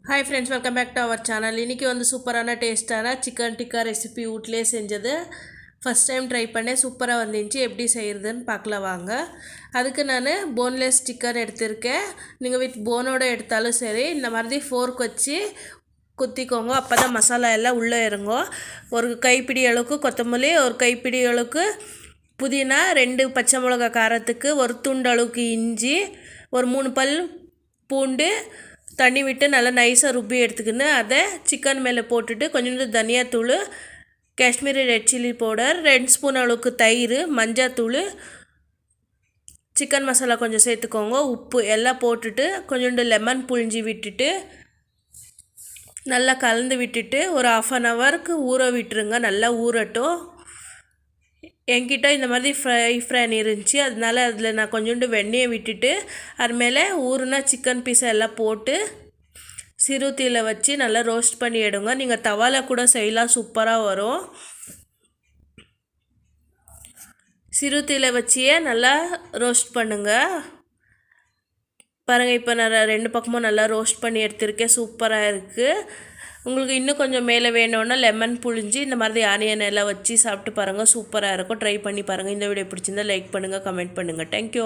Hi friends, welcome back to our channel. இன்றைக்கி வந்து சூப்பரான டேஸ்ட்டான சிக்கன் டிக்கா ரெசிபி வீட்டிலே செஞ்சது. ஃபஸ்ட் டைம் ட்ரை பண்ணேன், சூப்பராக வந்துச்சு. எப்படி செய்கிறதுன்னு பார்க்கலாம் வாங்க. அதுக்கு நான் போன்லெஸ் சிக்கன் எடுத்திருக்கேன். நீங்கள் வித் போனோடு எடுத்தாலும் சரி, இந்த மாதிரி ஃபோர்க் வச்சு குத்திக்கோங்க. அப்போ தான் மசாலா எல்லாம் உள்ளே இறங்கும். ஒரு கைப்பிடி அளவுக்கு கொத்தமல்லி, ஒரு கைப்பிடி அளவுக்கு புதினா, 2 பச்சை மிளகா காரத்துக்கு, ஒரு துண்டு அளவுக்கு இஞ்சி, ஒரு 3 பல் பூண்டு தண்ணி விட்டு நல்லா நைஸாக ருப்பி எடுத்துக்கின்னு அதை சிக்கன் மேலே போட்டுட்டு கொஞ்சோண்டு தனியாத்தூள், Kashmiri red chilli powder, 2 spoon அளவுக்கு தயிர், மஞ்சத்தூள், சிக்கன் மசாலா கொஞ்சம் சேர்த்துக்கோங்க, உப்பு எல்லாம் போட்டுட்டு கொஞ்சோண்டு லெமன் புழிஞ்சி விட்டுட்டு நல்லா கலந்து விட்டுட்டு ஒரு 1/2 ஹவருக்கு ஊற விட்டுருங்க. நல்லா ஊறட்டும். என்கிட்ட இந்த மாதிரி ஃப்ரைன் இருந்துச்சு, அதனால அதில் நான் கொஞ்சோண்டு வெண்ணெயை விட்டுட்டு அது மேலே ஊறுனா சிக்கன் பீஸை எல்லாம் போட்டு சிறு தீயில் வச்சு நல்லா ரோஸ்ட் பண்ணி எடுங்க. நீங்கள் தவாவில் கூட செய்யலாம், சூப்பராக வரும். சிறு தீயில் வச்சியே நல்லா ரோஸ்ட் பண்ணுங்கள். பாருங்கள், இப்போ நான் 2 பக்கமும் நல்லா ரோஸ்ட் பண்ணி எடுத்திருக்கேன். சூப்பராக இருக்குது. உங்களுக்கு இன்னும் கொஞ்சம் மேலே வேணும்னா லெமன் புழிஞ்சு இந்த மாதிரி ஆனியன் எல்லாம் வச்சு சாப்பிட்டு பாருங்கள். சூப்பராக இருக்கும். ட்ரை பண்ணி பாருங்கள். இந்த வீடியோ பிடிச்சிருந்தால் லைக் பண்ணுங்கள், கமெண்ட் பண்ணுங்கள். தேங்க்யூ.